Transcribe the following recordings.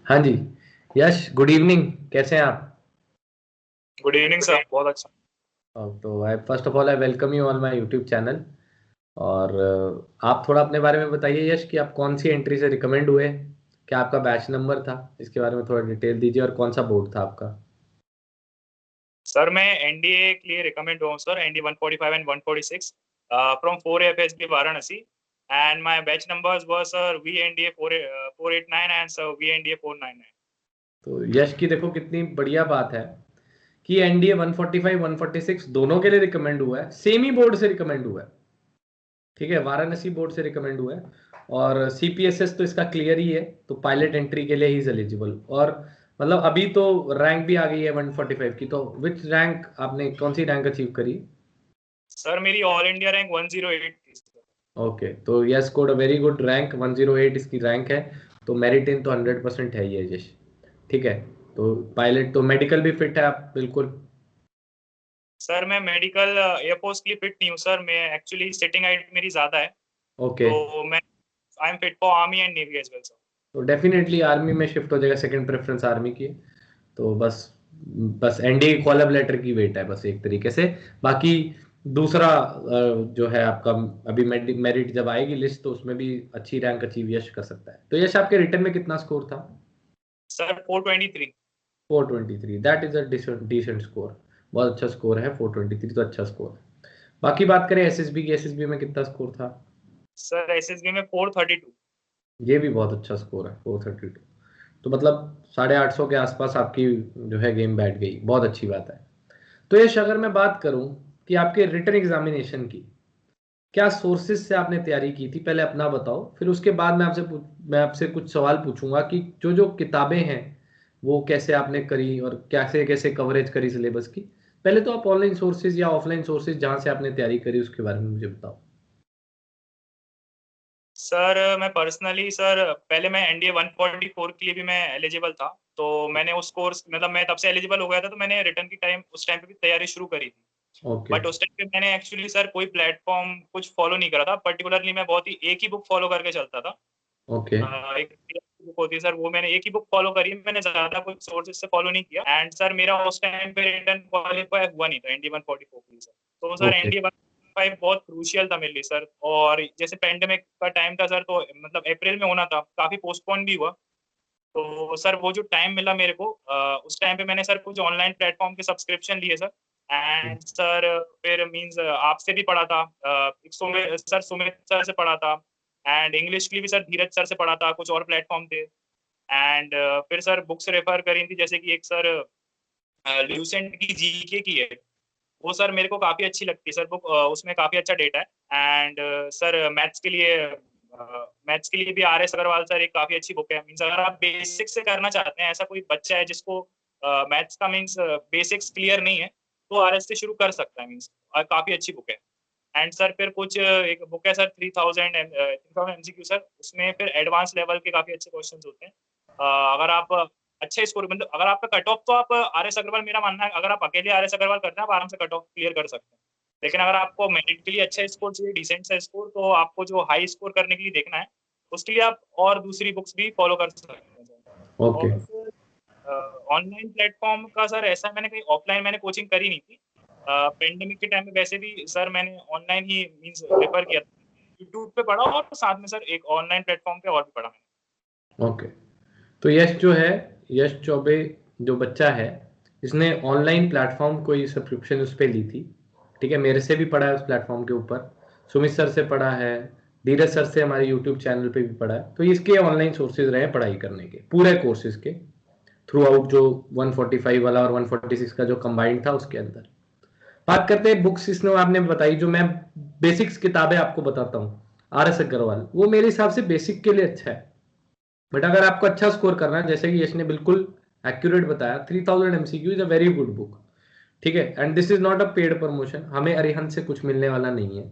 हाँ जी। यश, good evening. कैसे हैं आप? Good evening sir. बहुत अच्छा। तो I first of all I welcome you on my YouTube channel. और आप थोड़ा अपने बारे में बताइए यश, कि आप कौन सी एंट्री से रिकमेंड हुए, क्या आपका बैच नंबर था, इसके बारे में थोड़ा डिटेल दीजिए, और कौन सा बोर्ड था आपका? सर मैं एनडीए के लिए रिकमेंड हुआ हूँ sir. ND 145 and 146 from 4 FSB Varanasi. And my batch numbers were sir VNDA 489 and sir VNDA 499। तो यश की देखो कितनी बढ़िया बात है कि एनडीए 145 146 दोनों के लिए रिकमेंड हुआ है, सेम ही बोर्ड से रिकमेंड हुआ है। ठीक है, वाराणसी बोर्ड से रिकमेंड हुआ है। और सीपीएसएस तो इसका क्लियर ही है, तो पायलट एंट्री के लिए ही इज एलिजिबल। और मतलब अभी तो रैंक भी आ गई है 145 की, तो विच रैंक आपने, कौन सी रैंक अचीव करी? सर मेरी ऑल इंडिया रैंक 108 थी सर। ओके, तो yes scored a very good rank, 108 इसकी रैंक है। तो मेरिट इन तो 100% है ये यश। ठीक है। तो पायलट तो मेडिकल भी फिट है आप बिल्कुल? सर मैं मेडिकल एयरफोर्स के लिए फिट नहीं हूँ सर। मैं एक्चुअली सिटिंग हाइट मेरी ज्यादा है। ओके। तो मैं I am fit for army and navy as well sir. तो डेफिनेटली आर्मी में शिफ्ट हो जाएगा, सेकंड प्रेफरेंस आर्मी की है। तो बस बस एनडीए कॉलअप लेटर की वेट है बस एक तरीके से। बाकी दूसरा जो है आपका, अभी मेरिट जब आएगी लिस्ट तो उसमें भी अच्छी रैंक अचीव यश कर सकता है। तो यश आपके रिटर्न में कितना स्कोर था? Sir 423। 423, that is a decent score. बहुत अच्छा स्कोर है, 423 तो अच्छा स्कोर है। बाकी बात करें एसएसबी की, एसएसबी में कितना स्कोर था? सर एसएसबी में 432। ये भी बहुत अच्छा स्कोर है, 432। तो मतलब 850 के आसपास आपकी जो है गेम बैठ गई, बहुत अच्छी बात है। तो यश, अगर मैं बात करूं कि आपके रिटर्न एग्जामिनेशन की क्या सोर्सेज से आपने तैयारी की थी, पहले अपना बताओ, फिर उसके बाद मैं आपसे कुछ सवाल पूछूंगा कि जो जो किताबें हैं वो कैसे आपने करी और कैसे कैसे कवरेज करी सिलेबस की। पहले तो आप ऑनलाइन सोर्सेज या ऑफलाइन सोर्सेज जहां से आपने तैयारी करी उसके बारे में मुझे बताओ। सर मैं पर्सनली सर पहले मैं एनडीए 144 के लिए भी मैं एलिजिबल था। तो मैंने उस कोर्स मतलब मैं तब से एलिजिबल हो गया था, तो मैंने रिटर्न की टाइम उस टाइम पे भी तैयारी शुरू करी थी। ओके। बट उस टाइम पे मैंने एक्चुअली सर कोई प्लेटफॉर्म कुछ फॉलो नहीं करा था पर्टिकुलरली। मैं बहुत ही एक ही बुक फॉलो करके चलता था। ओके। एक बुक होती है सर, वो मैंने एक ही बुक फॉलो करी है। मैंने ज्यादा कुछ सोर्सेज से फॉलो नहीं किया। एंड सर मेरा उस टाइम पे रिटर्न क्वालिफाई हुआ नहीं था एनडी 144 के लिए सर। तो सर ओके। एनडी 145 बहुत क्रूशियल था मेरे लिए सर। और जैसे पेंडेमिक का टाइम था सर, तो मतलब अप्रैल में होना था, काफी पोस्टपोन भी हुआ। तो सर वो जो टाइम मिला मेरे को, उस टाइम पे मैंने सर कुछ ऑनलाइन प्लेटफॉर्म के सब्सक्रिप्शन लिए सर। एंड सर फिर मींस आपसे भी पढ़ा था, सुमित सर से पढ़ा था। एंड इंग्लिश के लिए भी सर धीरज सर से पढ़ा था, कुछ और प्लेटफॉर्म थे। एंड फिर सर बुक्स रेफर करी थी, जैसे कि एक सर ल्यूसेंट की जीके की है। वो सर मेरे को काफी अच्छी लगती है सर बुक। उसमें काफी अच्छा डेटा है। एंड सर मैथ्स के लिए भी RS अग्रवाल सर एक काफी अच्छी बुक है। मीन्स अगर आप बेसिक से करना चाहते हैं, ऐसा कोई बच्चा है जिसको मैथ्स का मीन्स बेसिक्स क्लियर नहीं है, तो RS से शुरू कर सकता है। मीन्स काफी अच्छी बुक है। एंड सर फिर कुछ एक बुक है सर 3000 MCQ सर। उसमें फिर एडवांस लेवल के काफी अच्छे क्वेश्चन होते हैं। अगर आप अच्छा स्कोर मतलब अगर आपका कट ऑफ, तो आप RS अग्रवाल, मेरा मानना है अगर आप अकेले RS अग्रवाल करते हैं आप आराम से कट ऑफ क्लियर कर सकते हैं। लेकिन अगर आपको मेरिट के लिए अच्छा स्कोर चाहिए, डिसेंट सा स्कोर, तो आपको जो हाई स्कोर करने के लिए देखना है, उसके लिए आप और दूसरी बुक्स भी फॉलो कर सकते हैं सर। ओके। और सर ऑनलाइन प्लेटफॉर्म का सर ऐसा, मैंने कहीं ऑफलाइन मैंने कोचिंग करी नहीं थी। पेंडेमिक के टाइम में वैसे भी सर मैंने ऑनलाइन ही मींस रेफर किया था। यूट्यूब पे पढ़ा और साथ में सर एक ऑनलाइन प्लेटफॉर्म पे और भी पढ़ा मैंने। ओके। तो यश जो है, यश चौबे जो बच्चा है, इसने ऑनलाइन प्लेटफॉर्म कोई सब्सक्रिप्शन उस पर ली थी। ठीक है, मेरे से भी पढ़ा है उस प्लेटफॉर्म के ऊपर, सुमित सर से पढ़ा है, धीरज सर से हमारे यूट्यूब चैनल पे भी पढ़ा है। तो इसके ऑनलाइन सोर्सेज रहे पढ़ाई करने के, पूरे कोर्सेज के थ्रू आउट, जो 145 वाला और 146 का जो कंबाइंड था उसके अंदर। बात करते हैं बुक्स, इसने आपने बताई, जो मैं बेसिक्स किताबें आपको बताता हूँ। RS अग्रवाल वो मेरे हिसाब से बेसिक के लिए अच्छा है। बट अगर आपको अच्छा स्कोर करना है, जैसे कि यश ने बिल्कुल एक्यूरेट बताया, 3000 MCQ is a very good book. ठीक है, and this is not a paid promotion, हमें अरिहंत से कुछ मिलने वाला नहीं है।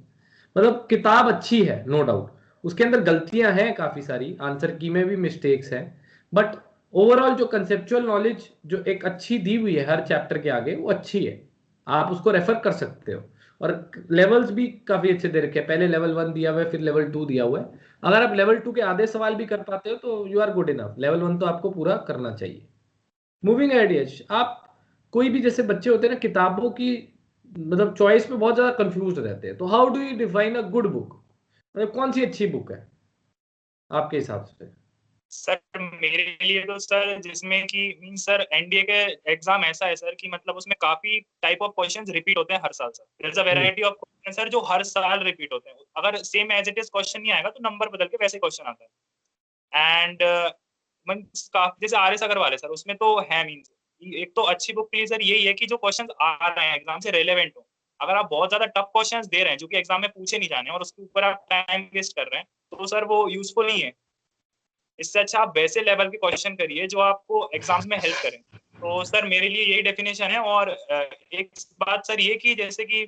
मतलब किताब अच्छी है, नो डाउट। उसके अंदर गलतियां हैं काफी सारी, आंसर की में भी मिस्टेक्स हैं। बट ओवरऑल जो कंसेप्चुअल नॉलेज जो एक अच्छी दी हुई है हर चैप्टर के आगे, वो अच्छी है। आप उसको रेफर कर सकते हो। और लेवल्स भी काफी अच्छे दे रखे हैं, पहले लेवल 1 दिया हुआ है, फिर लेवल 2 दिया हुआ है। अगर आप लेवल 2 के आधे सवाल भी कर पाते हो तो you are good enough, level 1 तो आपको पूरा करना चाहिए। मूविंग आइडियाज, आप कोई भी जैसे बच्चे होते हैं ना किताबों की मतलब चॉइस पे बहुत ज्यादा कंफ्यूज रहते हैं, तो how do you define a good book, मतलब कौन सी अच्छी बुक है आपके हिसाब से? सर मेरे लिए तो सर जिसमें कि मीन सर एनडीए के एग्जाम ऐसा है सर कि मतलब उसमें काफी टाइप ऑफ क्वेश्चंस रिपीट होते हैं हर साल sir. There is a variety of question sir जो हर साल रिपीट होते हैं, अगर same as it is question नहीं आएगा तो नंबर बदल के वैसे क्वेश्चन आता है। एंड मीन्स जैसे आर एस अग्रवाल है सर, उसमें तो है मीन्स एक तो अच्छी बुक के लिए सर यही है कि जो क्वेश्चंस आ रहे हैं एग्जाम से रेलेवेंट हो। अगर आप बहुत ज्यादा टफ क्वेश्चंस दे रहे हैं जो कि एग्जाम में पूछे नहीं जाने और उसके ऊपर आप टाइम वेस्ट कर रहे हैं तो सर वो यूजफुल नहीं है। इससे अच्छा आप वैसे लेवल के क्वेश्चन करिए जो आपको एग्जाम्स में हेल्प करें। तो सर मेरे लिए यही डेफिनेशन है। और एक बात सर ये कि जैसे कि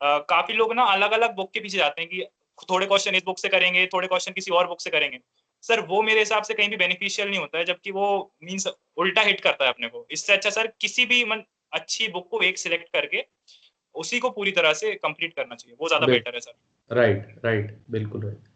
काफी लोग ना अलग अलग बुक के पीछे जाते हैं कि थोड़े क्वेश्चन इस बुक से करेंगे, थोड़े क्वेश्चन किसी और बुक से करेंगे। सर वो मेरे हिसाब से कहीं भी बेनिफिशियल नहीं होता है, जबकि वो मीन्स उल्टा हिट करता है अपने को। इससे अच्छा सर किसी भी अच्छी बुक को एक सिलेक्ट करके उसी को पूरी तरह से कंप्लीट करना चाहिए, वो ज्यादा बेटर है सर। राइट राइट, बिल्कुल राइट।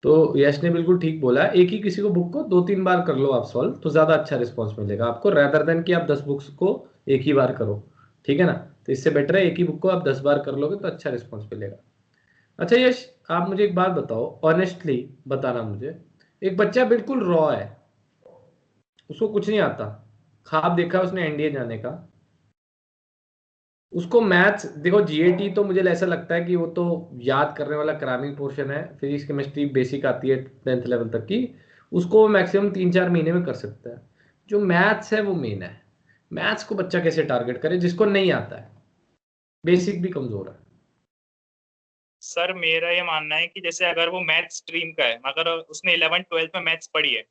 तो यश ने बिल्कुल ठीक बोला, एक ही किसी को बुक को 2-3 बार कर लो आप सॉल्व, तो ज्यादा अच्छा रिस्पॉन्स मिलेगा आपको, रेदर देन कि आप 10 बुक्स को एक ही बार करो। ठीक है ना? तो इससे बेटर है एक ही बुक को आप 10 बार कर लोगे तो अच्छा रिस्पॉन्स मिलेगा। अच्छा यश, आप मुझे एक बात बताओ, ऑनेस्टली बताना मुझे, एक बच्चा बिल्कुल रॉ है, उसको कुछ नहीं आता, ख्वाब देखा उसने एनडीए जाने का, उसको मैथ्स देखो, जीएटी तो मुझे ऐसा लगता है कि वो तो याद करने वाला क्राइमिंग पोर्शन है, फिजिक्स केमिस्ट्री बेसिक आती है 10th लेवल तक की, उसको मैक्सिमम 3-4 महीने में कर सकता है। जो मैथ्स है वो मेन है। मैथ्स को बच्चा कैसे टारगेट करे जिसको नहीं आता है, बेसिक भी कमजोर है? सर मेरा ये मानना है कि जैसे अगर वो मैथ स्ट्रीम का है, अगर उसने 11th 12th में मैथ्स पढ़ी है,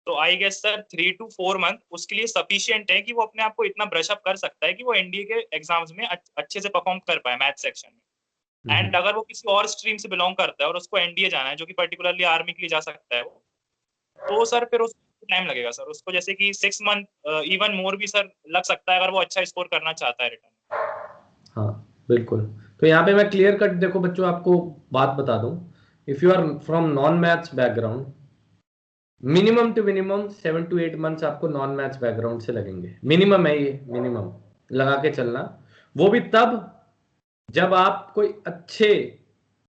तो I guess sir 3 to 4 month उसके लिए सफिशियंट है कि वो अपने आप को इतना ब्रश अप कर सकता है कि वो एनडीए के एग्जाम्स में अच्छे से परफॉर्म कर पाए मैथ सेक्शन में। हम्म। एंड अगर वो किसी और स्ट्रीम से बिलोंग करता है और उसको एनडीए जाना है जो कि पर्टिकुलरली आर्मी के लिए जा सकता है वो, तो सर फिर उसको टाइम लगेगा सर, उसको जैसे कि 6 मंथ इवन मोर भी सर लग सकता है अगर वो अच्छा स्कोर करना चाहता है रिटर्न। हाँ बिल्कुल। तो यहाँ पे मैं क्लियर कट देखो बच्चों आपको बात बता दूं, if you are from non maths background, minimum to minimum 7 to 8 months आपको नॉन मैथ्स बैकग्राउंड से लगेंगे, मिनिमम है ये, मिनिमम लगा के चलना। वो भी तब जब आप कोई अच्छे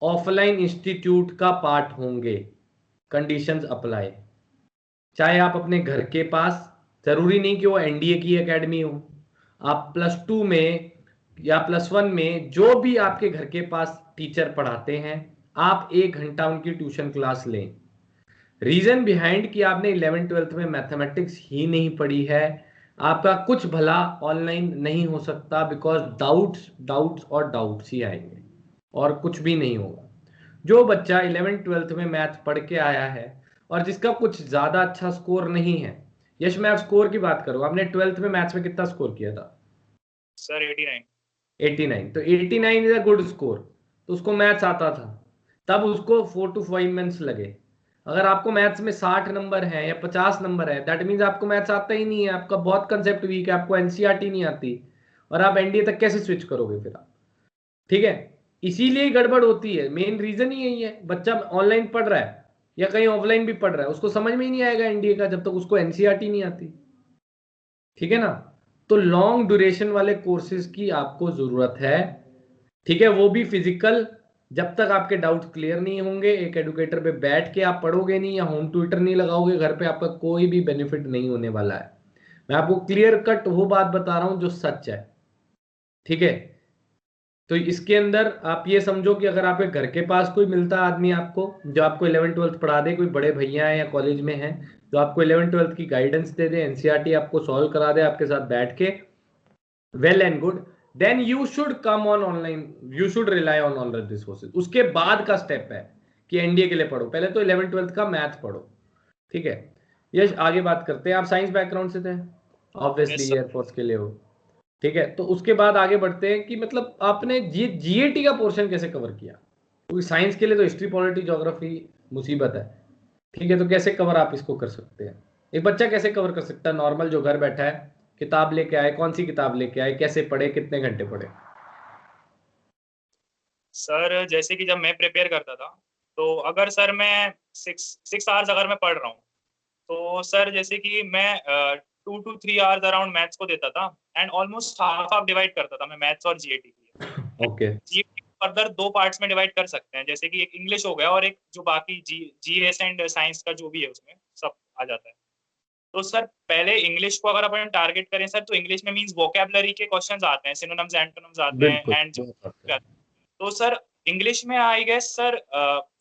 ऑफलाइन इंस्टीट्यूट का पार्ट होंगे, कंडीशंस अप्लाई। चाहे आप अपने घर के पास, जरूरी नहीं कि वो एनडीए की एकेडमी हो, आप +2 में या +1 में जो भी आपके घर के पास टीचर पढ़ाते हैं, आप 1 घंटा उनकी ट्यूशन क्लास लें। रीजन बिहाइंड कि आपने 11th 12th में मैथमेटिक्स ही नहीं पढ़ी है, आपका कुछ भला ऑनलाइन नहीं हो सकता, बिकॉज डाउट्स डाउट्स और डाउट्स ही आएंगे और कुछ भी नहीं होगा। जो बच्चा 11th 12th में मैथ पढ़ के आया है और जिसका कुछ ज्यादा अच्छा स्कोर नहीं है, यश मैं आप स्कोर की बात करूं, आपने 12th में मैथ्स में कितना स्कोर किया था? सर 89। 89, तो 89 इज अ गुड स्कोर। तो उसको मैथ्स आता था, तब उसको 4 to 5 मंथ्स लगे। अगर आपको मैथ्स में 60 नंबर है या 50 नंबर है, दैट मीन्स आपको मैथ्स आता ही नहीं है, आपका बहुत कंसेप्ट वीक है, आपको एनसीईआरटी नहीं आती, और आप एनडीए तक कैसे स्विच करोगे फिर आप? ठीक है, इसीलिए गड़बड़ होती है, मेन रीजन ही यही है। बच्चा ऑनलाइन पढ़ रहा है या कहीं ऑफलाइन भी पढ़ रहा है, उसको समझ में ही नहीं आएगा एनडीए का जब तक उसको एनसीईआरटी नहीं आती। ठीक है ना? तो लॉन्ग ड्यूरेशन वाले कोर्सेज की आपको जरूरत है। ठीक है, वो भी फिजिकल। जब तक आपके डाउट क्लियर नहीं होंगे, एक एडुकेटर पे बैठ के आप पढ़ोगे नहीं या होम ट्यूटर नहीं लगाओगे घर पे, आपका कोई भी बेनिफिट नहीं होने वाला है। मैं आपको क्लियर कट वो बात बता रहा हूं जो सच है। ठीक है, तो इसके अंदर आप ये समझो कि अगर आपके घर के पास कोई मिलता आदमी आपको जो आपको 11th 12th पढ़ा दे, कोई बड़े भैया हैं या कॉलेज में हैं जो आपको 11th 12th की गाइडेंस दे दे, एनसीईआरटी आपको सॉल्व करा दे आपके साथ बैठ के, well and good, then you should come on online, you should rely on online resources. उसके बाद का स्टेप है कि एनडीए के लिए पढ़ो, पहले तो 11th 12th का मैथ पढ़ो। ठीक है यश, आगे बात करते हैं। आप साइंस बैकग्राउंड से थे, ऑब्वियसली यस सर। एयरफोर्स के लिए हो। ठीक है, तो उसके बाद आगे बढ़ते हैं कि मतलब आपने जीएटी का पोर्शन कैसे कवर किया, क्योंकि साइंस के लिए तो हिस्ट्री पॉलिटी ज्योग्राफी मुसीबत है। ठीक है, तो कैसे कवर आप इसको कर सकते हैं? एक बच्चा कैसे कवर कर सकता है नॉर्मल जो घर बैठा है, किताब लेके आए, कौन सी किताब लेके आए, कैसे पढ़े, कितने घंटे पढ़े? सर जैसे कि जब मैं प्रिपेयर करता था, तो अगर सर मैं 6 आवर्स अगर मैं पढ़ रहा हूँ, तो सर जैसे कि मैं 2 to 3 आवर्स अराउंड मैथ्स को देता था, and almost half half divide करता था मैं मैथ्स और जीएटी के लिए। ओके। जीएटी फर्दर 2 पार्ट्स में डिवाइड कर सकते हैं, जैसे कि एक इंग्लिश हो गया और एक जो बाकी जीएस एंड साइंस का जो भी है उसमें सब आ जाता है। तो सर पहले इंग्लिश को अगर अपन टारगेट करें सर, तो इंग्लिश में मींस वोकैबुलरी के क्वेश्चंस आते हैं, सिनोनिम्स एंटोनिम्स आते बिल्कुल, हैं, एंड बहुत आते हैं। तो सर इंग्लिश में I guess sir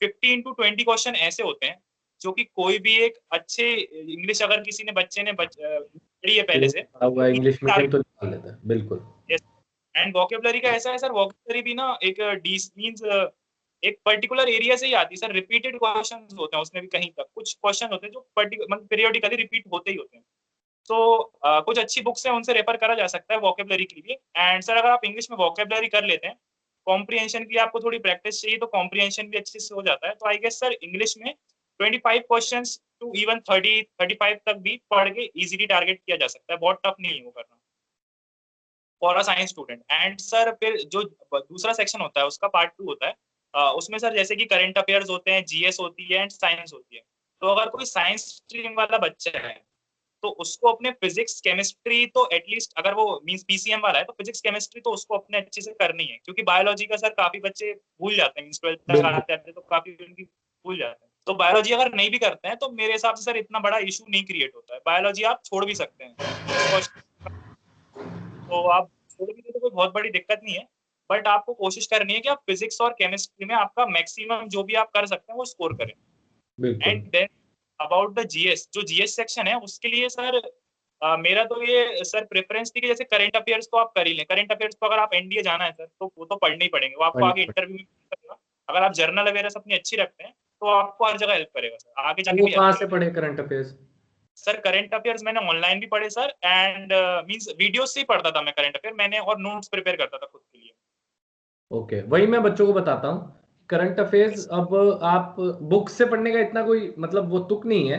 15 to 20 question ऐसे होते हैं जो कि कोई भी एक अच्छे इंग्लिश अगर किसी ने बच्चे ने पढ़ी है पहले से, पढ़ा हुआ तो इंग्लिश मीडियम टारगेट। तो निकाल लेता है, बिल्कुल। एंड वोकेबलरी का ऐसा है सर, वोकेबलरी भी ना एक डीस मींस एक पर्टिकुलर एरिया से ही आती है सर, रिपीटेड क्वेश्चंस होते हैं उसमें भी, कहीं तक कुछ क्वेश्चन होते हैं जो मतलब पीरियोडिकली रिपीट होते ही होते हैं। तो कुछ अच्छी बुक्स हैं, उनसे रेफर करा जा सकता है वोकेबलरी के लिए। एंड सर अगर आप इंग्लिश में वोकेबलरी कर लेते हैं, कॉम्प्रिहेंशन की आपको थोड़ी प्रैक्टिस चाहिए, तो कॉम्प्रिहेंशन भी अच्छे से हो जाता है। तो आई गेस सर इंग्लिश में 25 क्वेश्चंस टू इवन 30-35 तक भी पढ़ के इजीली टारगेट किया जा सकता है, बहुत टफ नहीं है वो करना for a science student. And sir फिर जो दूसरा सेक्शन होता है उसका पार्ट 2 होता है, उसमें सर जैसे कि करंट अफेयर्स होते हैं, जीएस होती है एंड साइंस होती है। तो अगर कोई साइंस स्ट्रीम वाला बच्चा है, तो उसको अपने फिजिक्स केमिस्ट्री तो एटलीस्ट, अगर वो मींस पीसीएम वाला है तो फिजिक्स केमिस्ट्री तो उसको अपने अच्छे से करनी है, क्योंकि बायोलॉजी का सर काफी बच्चे भूल जाते हैं, मींस 12th तक बिल्कुल। आते आते तो काफी उनकी भूल जाते हैं। तो बायोलॉजी अगर नहीं भी करते हैं तो मेरे हिसाब से सर इतना बड़ा इशू नहीं क्रिएट होता है, बायोलॉजी आप छोड़ भी सकते हैं कुछ क्वेश्चन, तो आप छोड़ भी दें तो कोई बहुत बड़ी दिक्कत नहीं है। बट आपको कोशिश करनी है कि आप फिजिक्स और केमिस्ट्री में आपका मैक्सिमम जो भी आप कर सकते हैं वो स्कोर करें। बिल्कुल। And then about the GS, जो जीएस सेक्शन है उसके लिए सर मेरा तो ये सर प्रेफरेंस थी कि जैसे करंट अफेयर्स तो आप कर ही लें, करंट अफेयर्स तो अगर आप एनडीए जाना है सर तो वो तो पढ़ने ही पड़ेंगे, वो आपको आगे इंटरव्यू में करेगा। अगर आप जर्नल अवेयरनेस अपनी अच्छी रखते हैं तो आपको हर जगह हेल्प करेगा सर, आगे जाके वो भी हेल्प कहाँ से करेगा। पढ़े current affairs? Sir current affairs मैंने ऑनलाइन भी पढ़े सर, एंड मींस वीडियो से ही पढ़ता था मैं करंट अफेयर, मैंने और नोट्स प्रिपेयर करता था खुद के लिए। ओके, वही मैं बच्चों को बताता हूँ। करंट अफेयर्स अब आप बुक से पढ़ने का इतना कोई मतलब वो तुक नहीं है।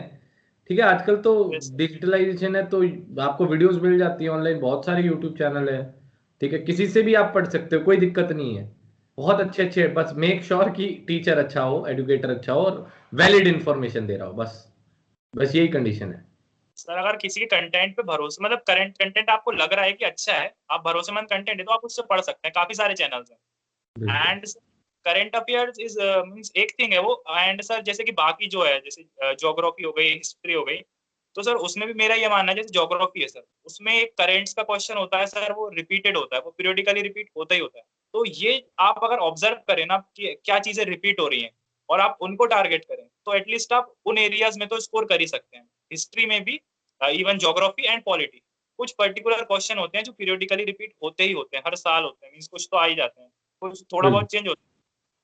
ठीक है, आजकल तो यस सर। डिजिटलाइजेशन है, तो आपको वीडियोस मिल जाती है ऑनलाइन, बहुत सारे यूट्यूब चैनल है। ठीक है, किसी से भी आप पढ़ सकते हो, कोई दिक्कत नहीं है। बहुत अच्छे अच्छे, बस मेक श्योर कि टीचर अच्छा हो, एडुकेटर अच्छा हो और वैलिड इंफॉर्मेशन दे रहा हो, बस बस यही कंडीशन है। सर अगर किसी के कंटेंट पे भरोसे, मतलब करंट कंटेंट आपको लग रहा है कि अच्छा है, आप भरोसेमंद कंटेंट है, तो आप उससे पढ़ सकते हैं, काफी सारे चैनल्स हैं। बिल्कुल। And current affairs is means एक थिंग है वो। एंड सर जैसे कि बाकी जो है, जैसे ज्योग्राफी हो गई, हिस्ट्री हो गई, तो सर उसमें भी मेरा ये मानना है, जैसे ज्योग्राफी है सर, उसमें एक करेंट्स का क्वेश्चन होता है सर, वो रिपीटेड होता है, वो पीरियोडिकली रिपीट होता ही होता है। तो ये आप अगर ऑब्जर्व करें ना कि क्या चीजें रिपीट हो रही हैं और आप उनको टारगेट करें, तो एटलीस्ट आप उन एरियाज में तो स्कोर कर ही सकते हैं। हिस्ट्री में भी, इवन ज्योग्राफी एंड पॉलिटी, कुछ पर्टिकुलर क्वेश्चन होते हैं जो पीरियोडिकली रिपीट होते ही होते हैं, हर साल होते हैं, मीन्स कुछ तो आ ही जाते हैं, कुछ थोड़ा बिल्कुल। बहुत चेंज होता है।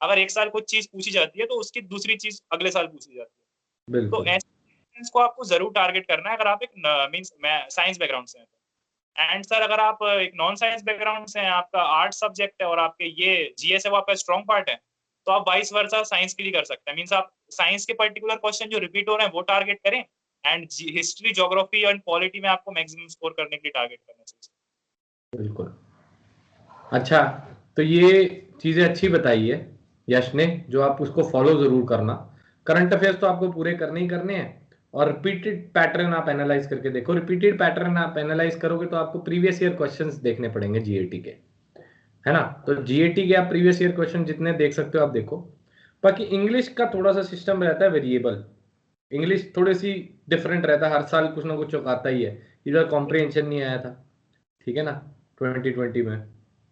अगर एक साल कुछ चीज पूछी जाती है तो उसकी दूसरी चीज अगले साल पूछी जाती है। तो बिल्कुल। ऐसे questions को आपको जरूर टारगेट करना है अगर आप एक मींस साइंस बैकग्राउंड से हैं। एंड सर अगर आप एक नॉन साइंस बैकग्राउंड से हैं, आपका आर्ट सब्जेक्ट है और आपके ये जीएस है वो आपका स्ट्रॉन्ग पार्ट है, तो आप 22 वर्षा साइंस के लिए कर सकते हैं। मींस आप साइंस के पर्टिकुलर क्वेश्चन जो रिपीट हो रहे हैं वो टारगेट करें, and history, geography and polity में आपको मैक्सिमम स्कोर करने के लिए टारगेट करना चाहिए। बिल्कुल। अच्छा, तो ये चीज़ें अच्छी बताई है यश ने, जो आप उसको फॉलो ज़रूर करना। करंट अफेयर्स तो आपको पूरे करने ही करने हैं, और रिपीटेड पैटर्न आप एनालाइज करके देखो। रिपीटेड पैटर्न आप एनालाइज करोगे तो आपको प्रीवियस ईयर क्वेश्चंस देखने पड़ेंगे जीएटी के, है ना? तो जीएटी के आप प्रीवियस ईयर क्वेश्चन जितने देख सकते हो आप देखो। बाकी इंग्लिश का थोड़ा सा सिस्टम रहता है वेरिएबल, इंग्लिश थोड़ी सी डिफरेंट रहता है, हर साल कुछ ना कुछ आता ही है। इधर कॉम्प्रिहेंशन नहीं आया था, ठीक है ना, 2020 में।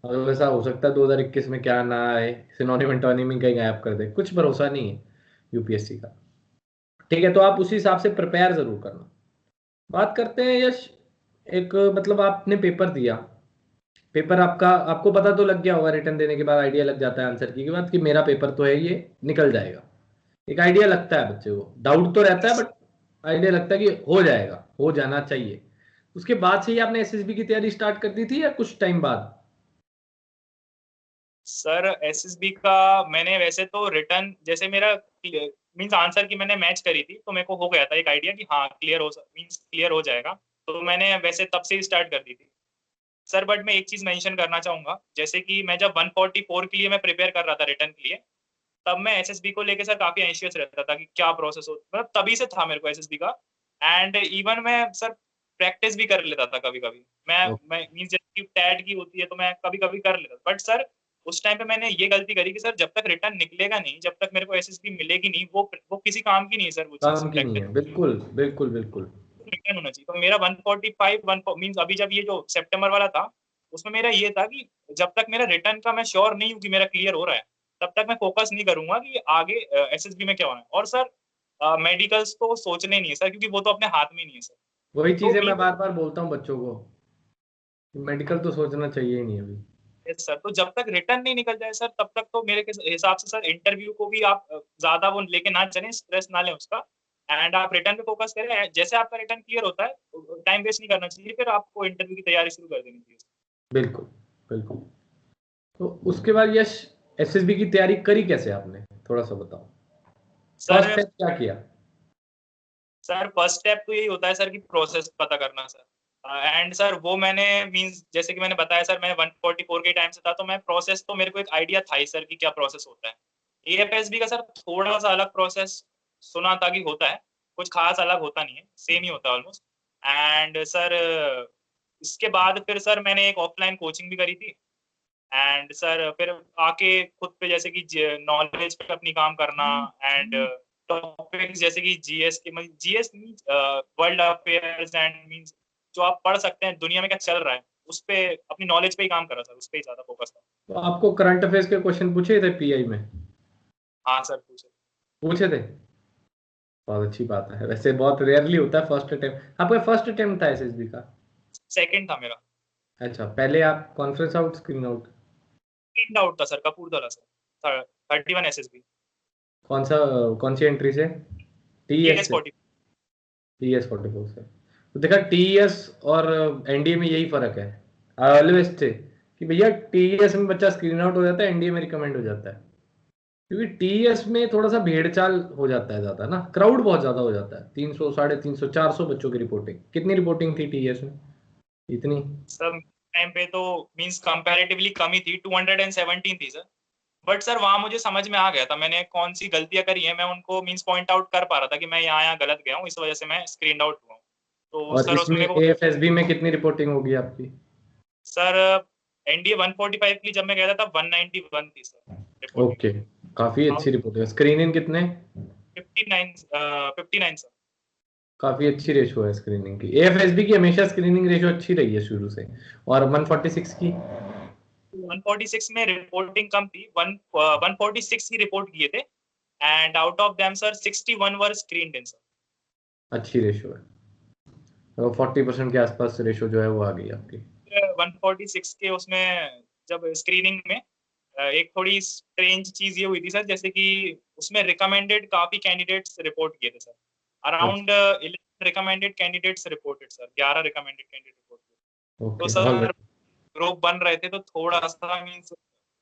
अगर ऐसा हो सकता है 2021 में क्या ना आए, सिनोनिम एंटोनिम कहीं गायब कर दे, कुछ भरोसा नहीं है यूपीएससी का। ठीक है, तो आप उसी हिसाब से प्रिपेयर जरूर करना। बात करते हैं यश, एक मतलब आपने पेपर दिया, पेपर आपका, आपको पता तो लग गया होगा रिटर्न देने के बाद, आइडिया लग जाता है आंसर की के बाद कि मेरा पेपर तो है ये निकल जाएगा। एक आइडिया लगता है बच्चे को, डाउट तो रहता है बट आइडिया लगता है कि हो जाएगा, हो जाना चाहिए। उसके बाद से ही आपने एसएसबी की तैयारी स्टार्ट कर दी थी या कुछ टाइम बाद? सर एसएसबी का मैंने वैसे तो रिटर्न, जैसे मेरा मींस आंसर की मैंने मैच करी थी, तो मेरे को हो गया था एक आइडिया कि हाँ क्लियर हो मींस क्लियर हो जाएगा, तो मैंने वैसे तब से ही स्टार्ट कर दी थी। सर बट मैं एक चीज मेंशन करना चाहूंगा, जैसे कि मैं जब 144 के लिए मैं प्रिपेयर कर रहा था रिटर्न के लिए, तब मैं एसएसबी को लेके सर काफी एंशियस रहता था कि क्या प्रोसेस हो, मतलब तभी से था मेरे को एसएसबी का। एंड इवन मैं सर प्रैक्टिस भी कर लेता था कभी कभी। मैं मीन जैसे टैट की होती है तो मैं कभी कभी कर लेता, बट सर उस टाइम पे मैंने ये गलती करी कि सर जब तक रिटर्न निकलेगा नहीं, जब तक मेरे को एसएसबी मिलेगी नहीं, वो किसी काम की नहीं है सर, वो चीज काम की नहीं प्रैक्टिस है, बिल्कुल बिल्कुल बिल्कुल। रिटर्न होना चाहिए। तो मेरा 145 वन मीन्स अभी जब ये जो सितंबर वाला था, उसमें मेरा ये था कि जब तक मेरा रिटर्न का मैं श्योर नहीं हूँ कि मेरा क्लियर हो रहा है, तब तक मैं फोकस नहीं करूंगा कि आगे एसएसबी में क्या होना है। और सर मेडिकल्स तो सोचने नहीं है सर, क्योंकि वो तो अपने हाथ में नहीं है सर। वही तो चीजें मीन मैं बार बार बोलता हूँ बच्चों को, मेडिकल तो सोचना चाहिए ही नहीं अभी। सर, तो जब तक रिटर्न नहीं निकल जाए सर, तब तक तो मेरे हिसाब से सर इंटरव्यू को भी आप ज्यादा वो लेके ना चलें, स्ट्रेस ना लें उसका। एंड आप रिटर्न पे फोकस करें, जैसे आपका रिटर्न क्लियर होता है टाइम वेस्ट नहीं करना चाहिए, फिर आपको इंटरव्यू की तैयारी शुरू कर देनी चाहिए। बिल्कुल बिल्कुल। तो उसके बाद यश, एसएसबी की तैयारी करी कैसे आपने, थोड़ा सा बताओ। फर्स्ट सर स्टेप क्या किया? सर फर्स्ट स्टेप तो यही होता है सर कि प्रोसेस पता करना सर। एंड सर वो मैंने मींस जैसे कि मैंने बताया सर, मैं 144 के टाइम से था, तो मैं प्रोसेस तो मेरे को एक आइडिया था ही सर कि क्या प्रोसेस होता है। एएफएसबी का सर थोड़ा सा अलग प्रोसेस सुना था कि होता है, कुछ खास अलग होता नहीं है, सेम ही होता है ऑलमोस्ट। एंड सर इसके बाद फिर सर मैंने एक ऑफलाइन कोचिंग भी करी थी। एंड सर फिर आके खुद पे जैसे कि नॉलेज पे अपनी काम करना, एंड टॉपिक्स जैसे कि जीएस के, मतलब GS means world affairs and means जो आप पढ़ सकते हैं दुनिया में क्या चल रहा है, उस पे अपनी नॉलेज पे ही काम करा सर, उस पे ही ज्यादा फोकस था। तो आपको करंट अफेयर्स के क्वेश्चन पूछे थे पीआई में? हाँ सर पूछे। पूछे थे? बहुत अच्छी बात है, वैसे बहुत रेयरली होता है फर्स्ट अटेम्प्ट। आपका फर्स्ट अटेम्प्ट था एसएसबी का? सेकंड था मेरा। अच्छा, पहले आप conference out, screen out? Second out था सर, कपूरथला सर, 31 एसएसबी। कौन सा, कौन सी एंट्री से? टीएस टीएस से? 40। टीएस 44 से। तो देखा, टीएस और एनडीए में यही फर्क है ऑलवेज से, कि भैया टीएस में बच्चा स्क्रीन आउट हो जाता है, एनडीए में रिकमेंड हो जाता है। क्योंकि टीएस में थोड़ा सा भेड़ चाल हो जाता है ज्यादा ना, क्राउड बहुत ज्यादा हो जाता है, 300 350 400 बच्चों की रिपोर्टिंग। कितनी रिपोर्टिंग थी टीएस में? इतनी? सर टाइम पे तो मींस कंपैरेटिवली कम ही थी, 217 थी सर। बट सर वहां मुझे समझ में आ गया था मैंने कौन सी गलतियां करी है, मैं उनको मींस पॉइंट आउट कर पा रहा था कि मैं यहाँ गलत गया हूँ, इस वजह से मैं स्क्रीन आउट हुआ हूँ। तो और सर इसमें उसमें को एएफएसबी में कितनी रिपोर्टिंग होगी आपकी? सर एनडीए 145 की जब मैं गया था तब 191 थी सर रिपोर्टिंग। ओके, काफी अच्छी रिपोर्टिंग। स्क्रीनिंग कितने? 59 59 सर। काफी अच्छी रेशो है स्क्रीनिंग की। एएफएसबी की हमेशा स्क्रीनिंग रेशो अच्छी रही है शुरू से। और 146 की? 146 में रिपोर्टिंग कम थी, 146 ही रिपोर्ट किए थे। And out of them sir 61 were screened in sir. अच्छी रेशो है, तो 40% के आसपास रेशो जो है वो आ गई आपकी। 146 के उसमें जब स्क्रीनिंग में एक थोड़ी स्ट्रेंज चीज ये हुई थी सर, जैसे कि उसमें रिकमेंडेड काफी कैंडिडेट्स रिपोर्ट किए थे sir. Around 11 recommended candidates reported sir, 11 recommended candidate report किए। तो okay, all sir right. Group बन रहे थे तो थोड़ा सा मीन्स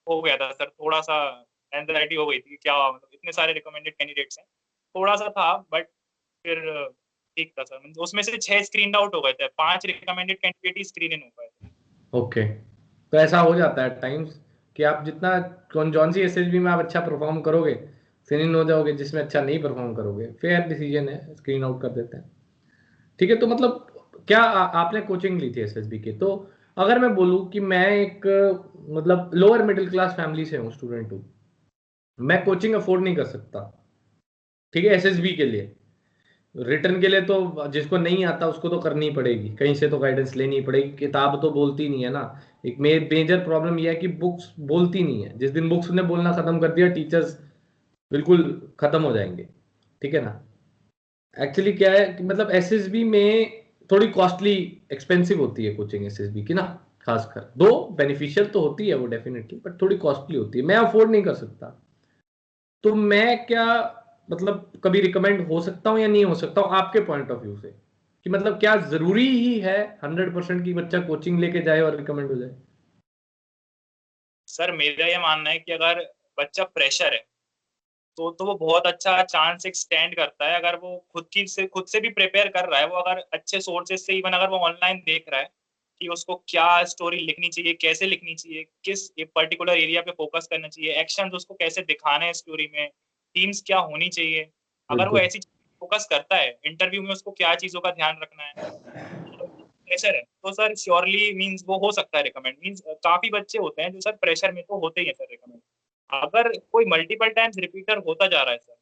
हो गया था सर, थोड़ा सा एंजाइटी हो गई थी कि क्या मतलब इतने सारे रिकमेंडेड कैंडिडेट्स हैं, थोड़ा सा था। बट फिर ठीक था सर, उसमें से 6 स्क्रीन आउट हो गए थे, 5 रिकमेंडेड कैंडिडेट ही स्क्रीन इन हो गए थे। ओके, तो ऐसा हो जाता है टाइम्स कि आप जितना कौन सी एसएसबी में आप अच्छा परफॉर्म करोगे, फिर इन हो जाओगे, जिसमें अच्छा नहीं परफॉर्म करोगे, फेयर डिसीजन है, स्क्रीन आउट कर देते हैं। ठीक है, तो मतलब क्या आपने कोचिंग ली थी एसएसबी की? तो अगर मैं बोलूँ कि मैं एक मतलब लोअर मिडिल क्लास फैमिली से हूँ, स्टूडेंट हूँ, मैं कोचिंग अफोर्ड नहीं कर सकता, ठीक है, एसएसबी के लिए। रिटर्न के लिए तो जिसको नहीं आता उसको तो करनी ही पड़ेगी, कहीं से तो गाइडेंस लेनी ही पड़ेगी, किताब तो बोलती नहीं है ना। एक मेजर प्रॉब्लम यह है कि बुक्स बोलती नहीं है। जिस दिन बुक्स ने बोलना खत्म कर दिया, टीचर्स बिल्कुल खत्म हो जाएंगे। ठीक है ना? एक्चुअली क्या है कि मतलब एसएसबी में थोड़ी कॉस्टली, एक्सपेंसिव होती है कोचिंग एसएसबी की ना। खासकर दो बेनिफिशियल तो होती है वो डेफिनेटली, बट थोड़ी कॉस्टली होती है, मैं अफोर्ड नहीं कर सकता। तो मैं क्या, मतलब कभी रिकमेंड हो सकता हूँ या नहीं हो सकता हूँ आपके पॉइंट ऑफ व्यू से, कि मतलब क्या जरूरी ही है 100% की बच्चा कोचिंग लेके जाए और रिकमेंड हो जाए? सर मेरा ये मानना है कि अगर बच्चा प्रेशर है तो वो बहुत अच्छा चांस एक स्टैंड करता है, अगर वो खुद से भी प्रिपेयर कर रहा है, वो अगर अच्छे सोर्सेज से इवन अगर वो ऑनलाइन देख रहा है, कि उसको क्या स्टोरी लिखनी चाहिए, कैसे लिखनी चाहिए, किस एक पर्टिकुलर एरिया पे फोकस करना चाहिए, एक्शंस उसको कैसे दिखाने हैं स्टोरी में, थीम्स क्या होनी चाहिए। अगर वो बिल्कुल। ऐसी फोकस करता है, इंटरव्यू में उसको क्या चीज़ों का ध्यान रखना है, प्रेशर है, तो सर श्योरली मीन्स वो हो सकता है रिकमेंड। मीन्स काफ़ी बच्चे होते हैं जो सर प्रेशर में तो होते ही हैं सर रिकमेंड। अगर कोई मल्टीपल टाइम्स रिपीटर होता जा रहा है सर,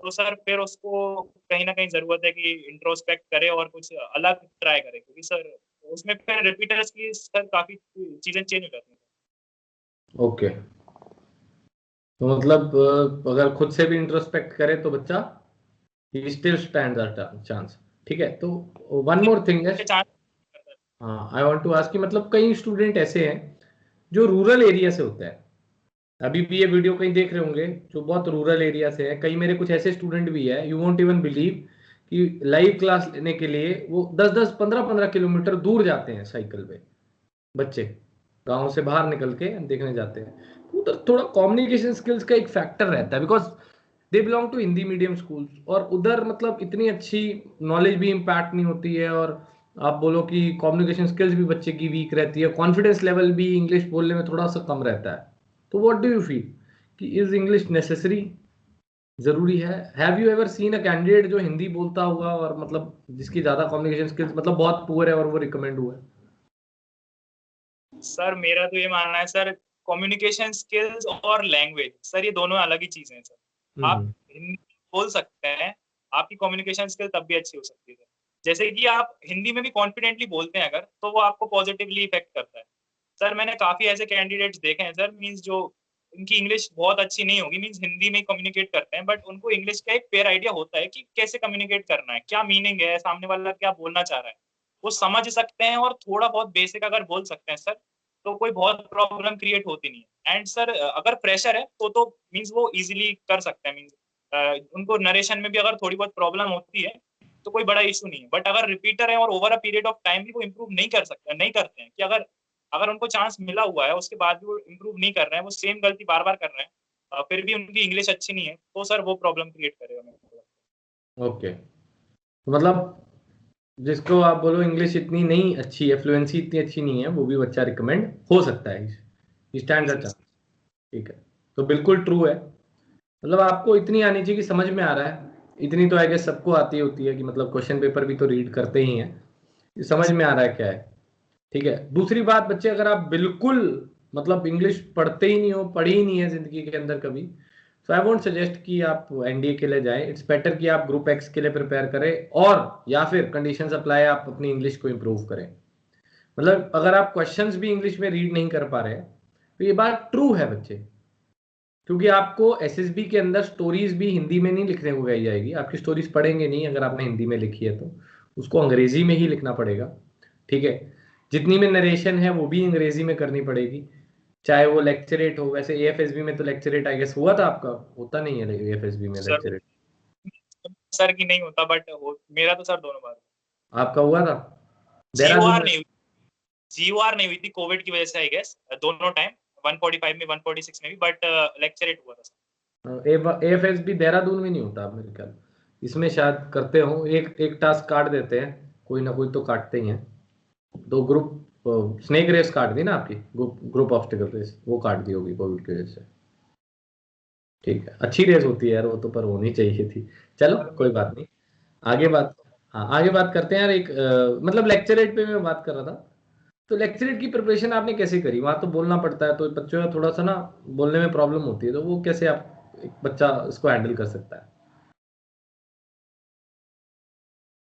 तो सर फिर उसको कहीं न कहीं ज़रूरत है कि इंट्रोस्पेक्ट करे और कुछ अलग ट्राई करे, क्योंकि सर उसमें फिर रिपीटर्स की सर काफ़ी चीज़ें चेंज हो जाती हैं। ओके, तो मतलब अगर खुद से भी इंट्रोस्पेक्ट करे तो बच्चा he still stand a chance. ठीक है, तो वन मोर थिंग है। चांस हाँ, आई वांट टू आस्क कि मतलब कई स्टूडेंट ऐसे हैं जो रूरल एरिया से होता है। अभी भी ये वीडियो कहीं देख रहे होंगे जो बहुत रूरल एरिया से है। कई मेरे कुछ ऐसे स्टूडेंट भी है, यू वोंट इवन बिलीव, कि लाइव क्लास लेने के लिए वो 10-10 15-15 किलोमीटर दूर जाते हैं साइकिल पे। बच्चे गांव से बाहर निकल के देखने जाते हैं। तो उधर थोड़ा कम्युनिकेशन स्किल्स का एक फैक्टर रहता है, because they belong to Hindi medium schools, और उधर मतलब इतनी अच्छी नॉलेज भी इम्पैक्ट नहीं होती है, और आप बोलो कि कम्युनिकेशन स्किल्स भी बच्चे की वीक रहती है, कॉन्फिडेंस लेवल भी इंग्लिश बोलने में थोड़ा सा कम रहता है। तो व्हाट डू यू फील कि इज इंग्लिश नेसेसरी, जरूरी है? Have you ever seen a candidate जो हिंदी बोलता हुआ और मतलब जिसकी ज्यादा कम्युनिकेशन स्किल्स मतलब बहुत पुअर है और वो रिकमेंड हुआ है? सर मेरा तो ये मानना है सर, कम्युनिकेशन स्किल्स और लैंग्वेज सर ये दोनों अलग ही चीजें हैं सर। आप हम्म। हिंदी बोल सकते हैं, आपकी कम्युनिकेशन स्किल तब भी अच्छी हो सकती है। जैसे कि आप हिंदी में भी कॉन्फिडेंटली बोलते हैं अगर, तो वो आपको पॉजिटिवली इफेक्ट करता है। सर मैंने काफी ऐसे कैंडिडेट्स देखे हैं सर, मीन्स जो उनकी इंग्लिश बहुत अच्छी नहीं होगी, मीन्स हिंदी में कम्युनिकेट करते हैं, बट उनको इंग्लिश का एक फेयर आइडिया होता है कि कैसे कम्युनिकेट करना है, क्या मीनिंग है, सामने वाला क्या बोलना चाह रहा है, वो समझ सकते हैं और थोड़ा बहुत बेसिक अगर बोल सकते हैं सर, तो कोई बहुत प्रॉब्लम क्रिएट होती नहीं है। एंड सर अगर प्रेशर है तो मीन्स वो इजीली कर सकते हैं। मीन्स उनको नरेशन में भी अगर थोड़ी बहुत प्रॉब्लम होती है तो कोई बड़ा इशू नहीं है, बट अगर रिपीटर है और over a period of time भी वो इम्प्रूव नहीं कर सकते, नहीं करते हैं, कि अगर अगर उनको चांस मिला हुआ है उसके बाद भी वो इम्प्रूव नहीं कर रहे हैं, वो सेम गलती बार बार कर रहे हैं, फिर भी उनकी इंग्लिश अच्छी नहीं है, तो सर वो प्रॉब्लम क्रिएट करेगा मेरे को। ओके, तो मतलब जिसको आप बोलो इंग्लिश इतनी नहीं अच्छी है, फ्लुएंसी इतनी अच्छी नहीं है, वो भी बच्चा रिकमेंड हो सकता है, स्टैंड अ चांस। ठीक है, तो बिल्कुल ट्रू है। मतलब आपको इतनी आनी चाहिए कि समझ में आ रहा है, इतनी तो आई गेस सबको आती होती है कि मतलब क्वेश्चन पेपर भी तो रीड करते ही हैं, कि समझ में आ रहा है क्या है। ठीक है, दूसरी बात, बच्चे अगर आप बिल्कुल मतलब इंग्लिश पढ़ते ही नहीं हो, पढ़ी ही नहीं है जिंदगी के अंदर कभी, तो आई वोंट सजेस्ट कि आप एनडीए के लिए जाएं। इट्स बेटर कि आप ग्रुप एक्स के लिए प्रिपेयर करें, और या फिर कंडीशंस अप्लाई, आप अपनी इंग्लिश को इंप्रूव करें। मतलब अगर आप क्वेश्चंस भी इंग्लिश में रीड नहीं कर पा रहे हैं, तो ये बात ट्रू है बच्चे, क्योंकि आपको एसएसबी के अंदर स्टोरीज भी हिंदी में नहीं लिखने को कही जाएगी। आपकी स्टोरीज पढ़ेंगे नहीं अगर आपने हिंदी में लिखी है, तो उसको अंग्रेजी में ही लिखना पड़ेगा। ठीक है, जितनी में नरेशन है वो भी अंग्रेजी में करनी पड़ेगी, चाहे वो लेक्चरेट हो। वैसे एएफएसबी में तो लेक्चरेट आई गेस हुआ था आपका, होता नहीं है एएफएसबी में सर लेक्चरेट? सर की नहीं होता, बट मेरा तो सर दोनों बार आपका हुआ था देहरादून जीओआर में? नहीं हुई, जीओआर नहीं हुई थी कोविड की वजह से आई गेस, दोनों टाइम 145 में 146 में भी, बट लेक्चरेट हुआ था। एएफएसबी देहरादून में नहीं होता मेरे ख्याल, इसमें शायद करते हो, एक एक टास्क काट देते हैं, कोई ना कोई तो काटते ही हैं। तो ग्रुप स्नेक रेस काट दी ना आपकी, ग्रुप ग्रुप ऑब्स्टिकल रेस वो काट दी होगी कोविड की वजह से। ठीक है, अच्छी रेस होती है यार वो तो, पर होनी चाहिए थी। चलो सर कोई मेरा बात नहीं, आगे बात। हाँ, आगे बात करते हैं यार। एक मतलब लेक्चरेट पे मैं बात कर रहा था, तो लेक्चरेट की प्रिपरेशन आपने कैसे करी? वहां तो बोलना पड़ता है, तो बच्चों का थोड़ा सा ना बोलने में प्रॉब्लम होती है, तो वो कैसे आप एक बच्चा इसको हैंडल कर सकता है?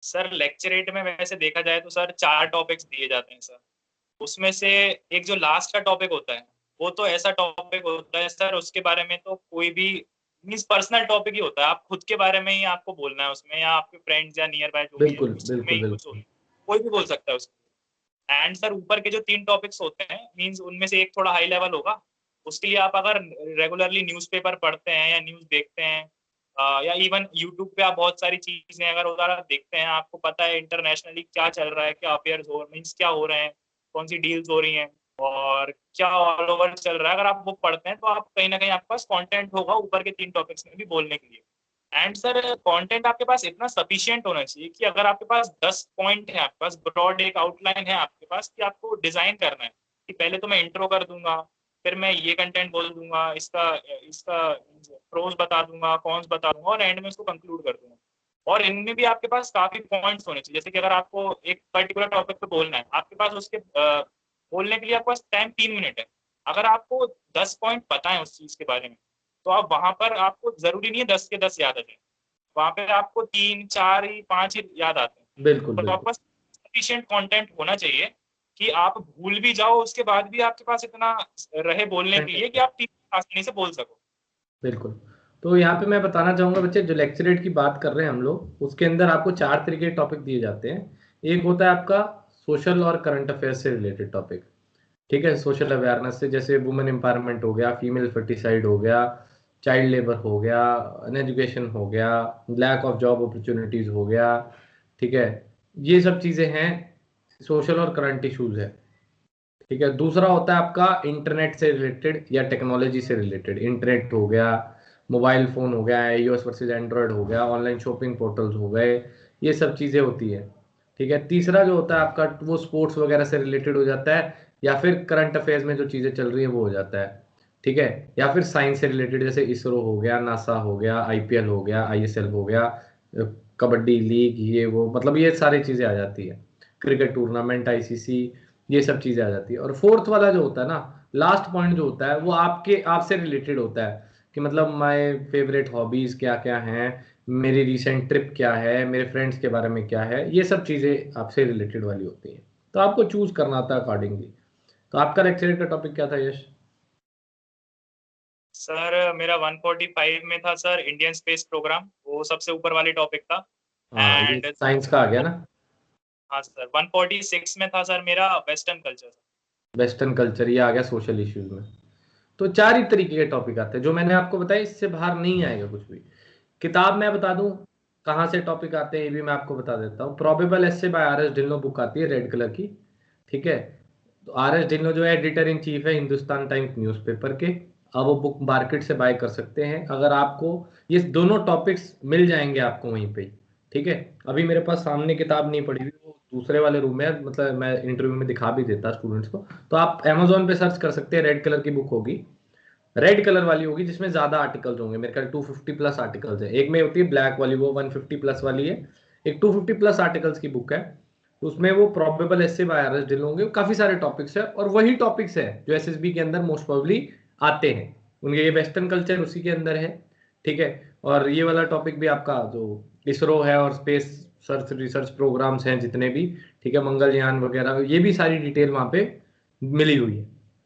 सर लेक्चरेट में वैसे देखा जाए तो सर 4 टॉपिक्स दिए जाते हैं सर। उसमें से एक जो लास्ट का टॉपिक होता है, वो तो ऐसा टॉपिक होता है सर, उसके बारे में तो कोई भी मीन्स पर्सनल टॉपिक ही होता है, आप खुद के बारे में ही आपको बोलना है उसमें, या आपके फ्रेंड्स या नियर बाय जो भी है बिल्कुल उसमें बिल्कुल ही कुछ होता बिल्कुल। है, कोई भी बोल सकता है उसको। एंड सर ऊपर के जो 3 टॉपिक्स होते हैं, मीन्स उनमें से एक थोड़ा हाई लेवल होगा, उसके लिए आप अगर रेगुलरली न्यूज़पेपर पढ़ते हैं या न्यूज़ देखते हैं, या इवन यूट्यूब पे आप बहुत सारी चीजें अगर उधर आप देखते हैं, आपको पता है इंटरनेशनली क्या चल रहा है, क्या अफेयर्स हो मीन्स क्या हो रहे हैं, कौन सी डील्स हो रही हैं, और क्या ऑल ओवर चल रहा है, अगर आप वो पढ़ते हैं तो आप कहीं ना कहीं आपके पास कंटेंट होगा ऊपर के 3 टॉपिक्स में भी बोलने के लिए। एंड सर कंटेंट आपके पास इतना सफिशिएंट होना चाहिए कि अगर आपके पास 10 पॉइंट है, आपके पास ब्रॉड एक आउटलाइन है आपके पास कि आपको डिजाइन करना है कि पहले तो मैं इंट्रो कर दूंगा, फिर मैं ये कंटेंट बोल दूंगा, इसका इसका प्रोज बता दूंगा, कॉन्स बता दूंगा, और एंड में इसको कंक्लूड कर दूंगा। और इनमें भी आपके पास काफी पॉइंट्स होने चाहिए, जैसे कि अगर आपको एक पर्टिकुलर टॉपिक पे बोलना है, आपके पास उसके बोलने के लिए आपके पास टाइम 3 मिनट है। अगर आपको 10 पॉइंट पता है उस चीज के बारे में, तो आप वहां पर, आपको जरूरी नहीं है 10 के 10 याद आ जाए, वहां पे आपको 3 4 ही 5 ही याद आते हैं। बिल्कुल तो बिल्कुल। आपके पास सफिशिएंट कंटेंट होना चाहिए कि आप भूल भी जाओ उसके बाद भी आपके पास इतना रहे बोलने के लिए कि आप 3 आसानी से बोल सको। बिल्कुल। तो यहाँ पे मैं बताना चाहूंगा बच्चे, जो लेक्चरेट की बात कर रहे हैं हम लोग, उसके अंदर आपको 4 तरीके के टॉपिक दिए जाते हैं। एक होता है आपका सोशल और करंट अफेयर्स से रिलेटेड टॉपिक, ठीक है, सोशल अवेयरनेस से, जैसे वुमेन एम्पावरमेंट हो गया, फीमेल फर्टिसाइड हो गया, चाइल्ड लेबर हो गया, अनएजुकेशन हो गया, लैक ऑफ जॉब अपॉर्चुनिटीज हो गया, ठीक है, ये सब चीजें हैं, सोशल और करंट इश्यूज है। ठीक है, दूसरा होता है आपका इंटरनेट से रिलेटेड या टेक्नोलॉजी से रिलेटेड, इंटरनेट हो गया, मोबाइल फोन हो गया, iOS वर्सेस एंड्रॉयड हो गया, ऑनलाइन शॉपिंग पोर्टल्स हो गए, ये सब चीजें होती है। ठीक है, तीसरा जो होता है आपका वो स्पोर्ट्स वगैरह से रिलेटेड हो जाता है, या फिर करंट अफेयर्स में जो चीजें चल रही है वो हो जाता है। ठीक है, या फिर साइंस से रिलेटेड, जैसे इसरो हो गया, नासा हो गया, IPL हो गया, ISL हो गया, कबड्डी लीग, ये वो, मतलब ये सारी चीजें आ जाती है, क्रिकेट टूर्नामेंट, ICC, ये सब चीजें आ जाती है। और फोर्थ वाला जो होता है ना, लास्ट पॉइंट जो होता है, वो आपके आपसे रिलेटेड होता है, कि मतलब माय फेवरेट हॉबीज क्या क्या हैं, मेरी रिसेंट ट्रिप क्या है, मेरे फ्रेंड्स के बारे में क्या है, ये सब चीजें आपसे रिलेटेड वाली होती हैं। तो आपको चूज करना था अकॉर्डिंगली। तो आपका लेक्चर का टॉपिक क्या था यश? सर मेरा 145 में था सर, इंडियन स्पेस प्रोग्राम, वो सबसे ऊपर वाली टॉपिक था। हाँ, ये एंड साइंस का आ गया ना। हाँ सर, 146 में था सर मेरा वेस्टर्न कल्चर। वेस्टर्न कल्चर, ये आ गया सोशल इश्यूज में। तो 4 ही तरीके के टॉपिक आते हैं जो मैंने आपको बताया, इससे बाहर नहीं आएगा कुछ भी। किताब मैं बता दूं कहाँ से टॉपिक आते हैं, ये भी मैं आपको बता देता हूँ। प्रोबेबल एसे बाय RS ढिल्लो बुक आती है रेड कलर की, ठीक है। तो RS ढिल्लो जो है एडिटर इन चीफ है हिंदुस्तान टाइम्स न्यूज़पेपर के। अब वो बुक मार्केट से बाय कर सकते हैं, अगर आपको ये दोनों टॉपिक्स मिल जाएंगे आपको वहीं पे, ठीक है। अभी मेरे पास सामने किताब नहीं पड़ी हुई, वो दूसरे वाले रूम में है, मतलब मैं इंटरव्यू में दिखा भी देता स्टूडेंट्स को। तो आप Amazon पे सर्च कर सकते हैं, रेड कलर की बुक होगी, रेड कलर वाली होगी, जिसमें ज्यादा आर्टिकल्स होंगे, मेरे ख्याल 250 प्लस आर्टिकल्स है। एक में होती है ब्लैक वाली, वो 150 प्लस वाली है। एक 250 प्लस आर्टिकल्स की बुक है, तो उसमें वो प्रोबेबल ऐसे बाय RS ढिल्लो होंगे, काफी सारे टॉपिक्स है, और वही टॉपिक्स है जो SSB के अंदर मोस्ट प्रोबेबली आते हैं उनके। ये वेस्टर्न कल्चर उसी के अंदर है, ठीक है। और ये वाला टॉपिक भी आपका जो इसरो है और स्पेस सर्च रिसर्च प्रोग्राम्स हैं जितने भी, ठीक है, मंगलयान वगैरह, ये भी सारी डिटेल वहां पे मिली हुई है।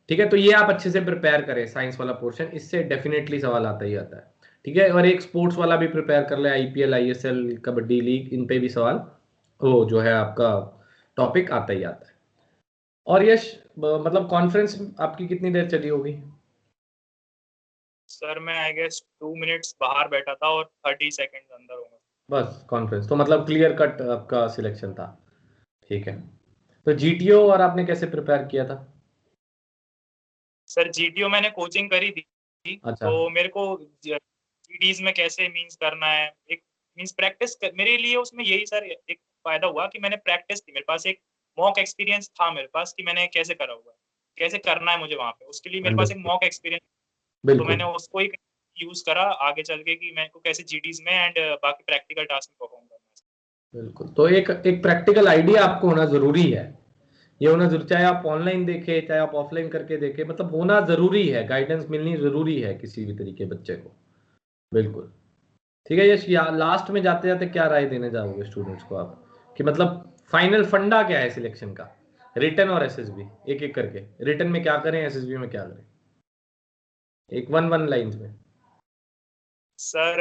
ठीक है, तो ये आप अच्छे से प्रिपेयर करें साइंस वाला पोर्शन, इससे डेफिनेटली सवाल आता ही आता है। ठीक है, और एक स्पोर्ट्स वाला भी प्रिपेयर कर ले, IPL ISL कबड्डी लीग, इन पे भी सवाल वो जो है आपका टॉपिक आता ही आता है। और यश, मतलब कॉन्फ्रेंस आपकी कितनी देर चली होगी? सर मैं आई गेस 2 मिनट्स बाहर बैठा था और 30 सेकेंड अंदर होंगे। बस कॉन्फ्रेंस तो मतलब क्लियर कट आपका सिलेक्शन था, ठीक है। तो GTO और आपने कैसे प्रिपेयर किया था? सर GTO मैंने कोचिंग करी थी, अच्छा। तो मेरे को GDs में कैसे मींस करना है, एक मींस प्रैक्टिस मेरे लिए उसमें यही सर एक फायदा हुआ कि मैंने प्रैक्टिस की, मेरे पास एक मॉक एक्सपीरियंस था मेरे पास कि मैंने कैसे करा हुआ है, कैसे करना है मुझे वहां पे, उसके लिए मेरे पास एक अंडरस्टूड। Mock experience. तो बिल्कुल मैंने उसको ही यूज करा आगे चल के कि मैं को कैसे GDs में एंड बाकी प्रैक्टिकल टास्क में परफॉर्म करना है। बिल्कुल। तो एक एक प्रैक्टिकल आइडिया आपको होना जरूरी है, ये होना जरूर, चाहे आप ऑनलाइन देखें चाहे आप ऑफलाइन करके देखें, मतलब होना जरूरी है, गाइडेंस मिलनी जरूरी है किसी भी तरीके बच्चे को। बिल्कुल। ठीक है यश, या लास्ट में जाते जाते क्या राय देने जाओगे स्टूडेंट्स को आप, कि मतलब फाइनल फंडा क्या है सिलेक्शन का, रिटन और SSB, एक एक करके, रिटन में क्या करें, SSB में क्या करें, एक वन वन लाइन में। सर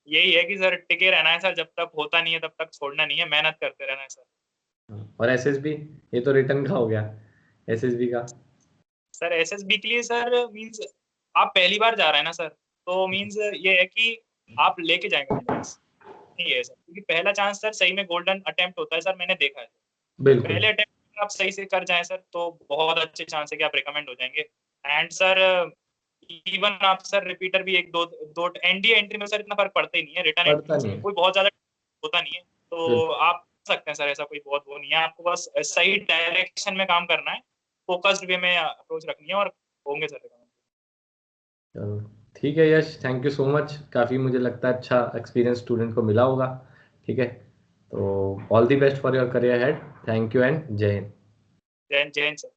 यही है कि सर टिके रहना है सर, जब तक होता नहीं है तब तक छोड़ना नहीं है, मेहनत करते रहना है सर। और SSB, ये तो रिटन का हो गया, SSB का। सर SSB के लिए सर मींस आप पहली बार जा रहे हैं ना सर, तो मींस ये है कि आप लेके जाएंगे मेडल्स, ये है सर, क्योंकि पहला चांस सर सही में गोल्डन अटेम्प्ट होता है सर, मैंने देखा है। बिल्कुल। पहले अटेम्प्ट आप सही से कर जाएं सर तो बहुत अच्छे चांस है कि आप रिकमेंड हो जाएंगे। एंड सर इवन आप सर रिपीटर भी एक दो दो एनडीए एंट्री में सर इतना फर्क पड़ता ही नहीं है, रिटर्न पड़ता एंट्री नहीं में है। कोई बहुत ज्यादा होता नहीं है, तो बिल्कुल। आप कर सकते हैं सर, ऐसा कोई बहुत वो नहीं है, आपको बस सही डायरेक्शन में काम करना है, फोकस्ड वे में अप्रोच रखनी है और होंगे सर। चलो ठीक है यश, थैंक यू सो मच, काफ़ी मुझे लगता है अच्छा एक्सपीरियंस स्टूडेंट को मिला होगा। ठीक है, तो all the best for your career head, thank you and जय हिंद। जय हिंद सर।